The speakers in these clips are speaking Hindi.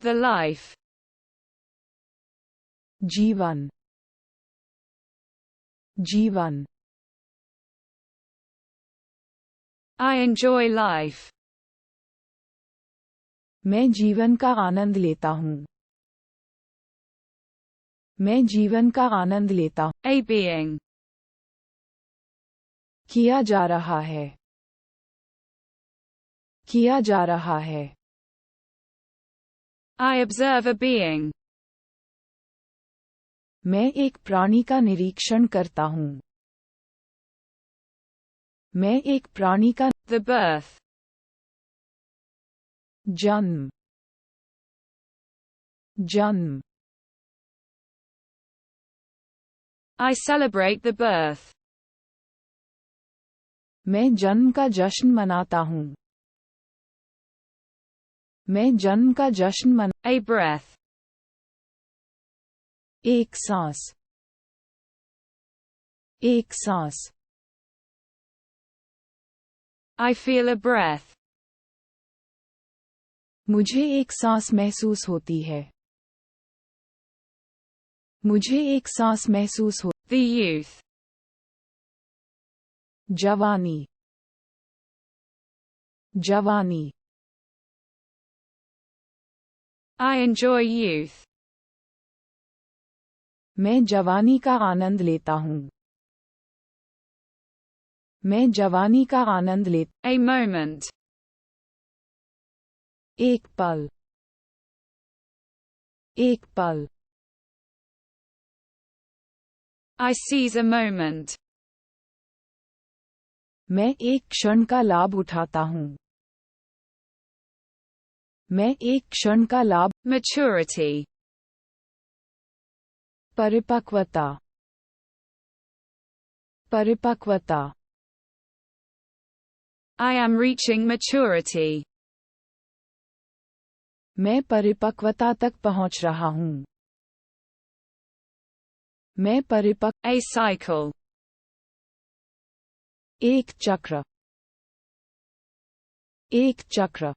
The life. जीवन, जीवन. I enjoy life. मैं जीवन का आनंद लेता हूँ. मैं जीवन का आनंद लेता हूँ. A being. किया जा रहा है. किया जा रहा है. I observe a being. मैं एक प्राणी का निरीक्षण करता हूँ. मैं एक प्राणी का. The birth. जन्म, जन्म. I celebrate the birth. मैं जन्म का जश्न मनाता हूँ. मैं जन्म का जश्न मना. A breath. एक सांस, एक सांस. I feel a breath. मुझे एक सांस महसूस होती है. मुझे एक सांस महसूस हो. The youth. जवानी, जवानी. I enjoy youth. मैं जवानी का आनंद लेता हूँ. मैं जवानी का आनंद लेता. A moment. एक पल, एक पल. I seize a moment. मैं एक क्षण का लाभ उठाता हूँ. मैं एक क्षण का लाभ. Maturity. परिपक्वता, परिपक्वता. I am reaching maturity. मैं परिपक्वता तक पहुँच रहा हूँ. मैं परिपक्व. A cycle. एक चक्र, एक चक्र.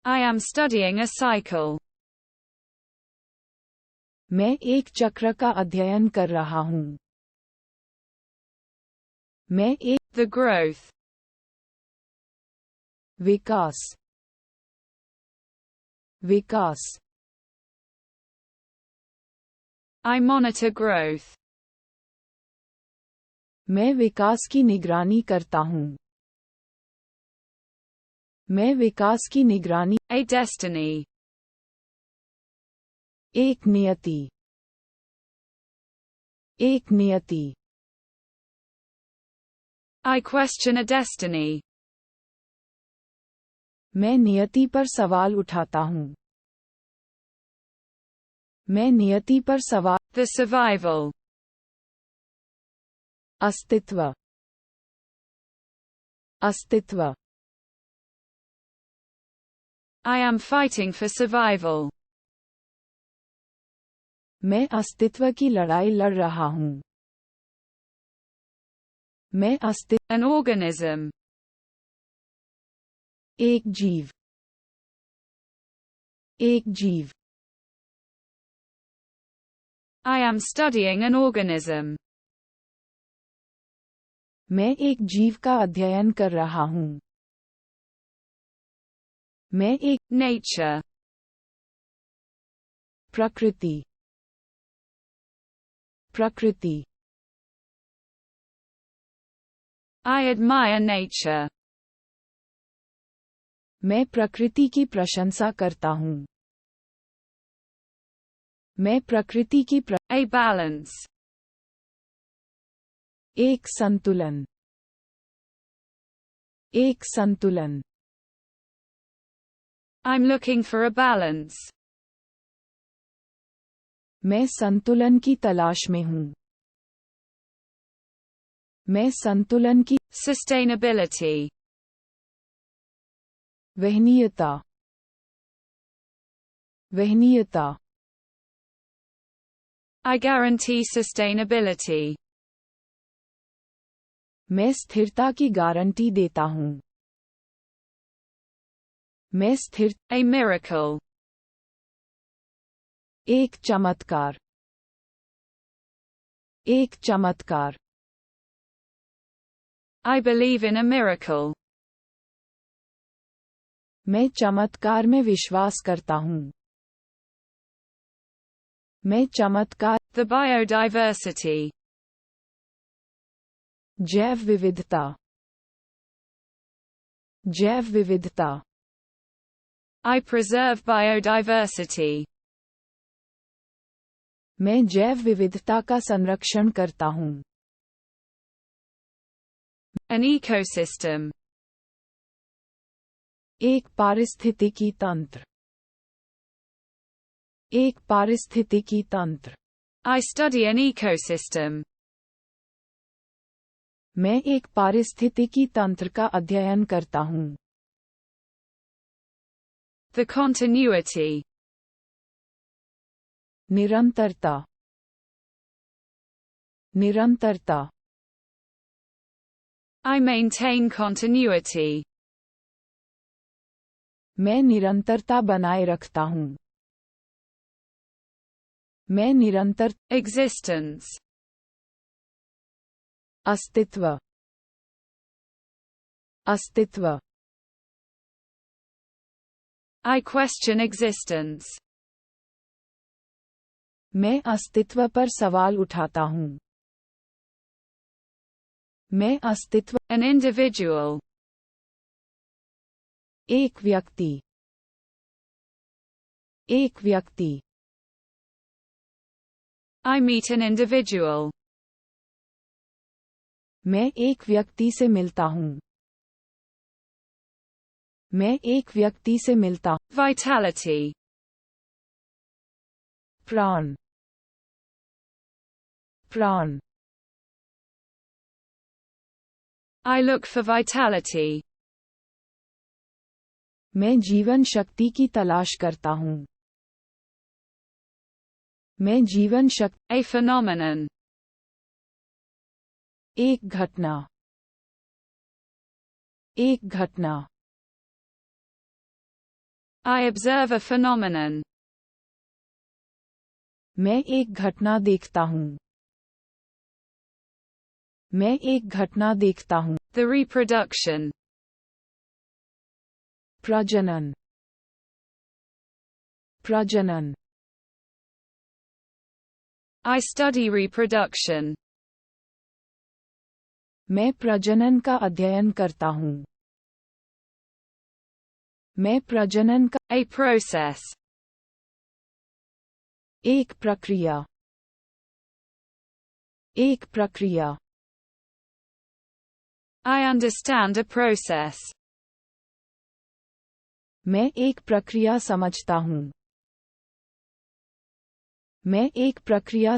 I am studying a cycle. मैं एक चक्र का अध्ययन कर रहा हूँ. मैं एक. The growth. Vikas, Vikas. I monitor growth. मैं विकास की निगरानी करता हूँ. मैं विकास की निगरानी. A destiny. एक नियति, एक नियति. I question a destiny. मैं नियति पर सवाल उठाता हूँ. मैं नियति पर सवाल. The survival. अस्तित्व, अस्तित्व. I am fighting for survival. मैं अस्तित्व की लड़ाई लड़ रहा हूँ. मैं अस्तित्व. An organism. एक जीव, एक जीव. I am studying an organism. मैं एक जीव का अध्ययन कर रहा हूँ. मैं एक. Nature. प्रकृति, प्रकृति. I admire nature. मैं प्रकृति की प्रशंसा करता हूँ. मैं प्रकृति की A balance. एक संतुलन, एक संतुलन. I'm looking for a balance. मैं संतुलन की तलाश में हूँ. मैं संतुलन की. Sustainability. वहनीयता, वहनीयता. I guarantee sustainability. मैं स्थिरता की गारंटी देता हूँ. मैं स्थिर, A miracle. एक चमत्कार, एक चमत्कार, I believe in a miracle. मैं चमत्कार में विश्वास करता हूँ। मैं चमत्कार, The biodiversity. जैव विविधता, जैव विविधता, I preserve biodiversity. मैं जैव विविधता का संरक्षण करता हूँ। An ecosystem. एक पारिस्थितिकी तंत्र, एक पारिस्थितिकी तंत्र, I study an ecosystem. मैं एक पारिस्थितिकी तंत्र का अध्ययन करता हूँ। The continuity. निरंतरता, निरंतरता, I maintain continuity. मैं निरंतरता बनाए रखता हूँ। मैं निरंतर, Existence. अस्तित्व, अस्तित्व, I question existence. मैं अस्तित्व पर सवाल उठाता हूँ। मैं अस्तित्व, An individual. एक व्यक्ति, एक व्यक्ति, I meet an individual. मैं एक व्यक्ति से मिलता हूँ। मैं एक व्यक्ति से मिलता, Vitality. प्राण, प्राण, I look for vitality. मैं जीवन शक्ति की तलाश करता हूँ। मैं जीवन शक्ति, A phenomenon. एक घटना, एक घटना, I observe a phenomenon. मैं एक घटना देखता हूँ। मैं एक घटना देखता हूँ। The reproduction. प्रजनन, प्रजनन, I study reproduction. मैं प्रजनन का अध्ययन करता हूँ। मैं प्रजनन का, A process. एक प्रक्रिया, एक प्रक्रिया, I understand a process. मैं एक प्रक्रिया समझता हूँ। मैं एक प्रक्रिया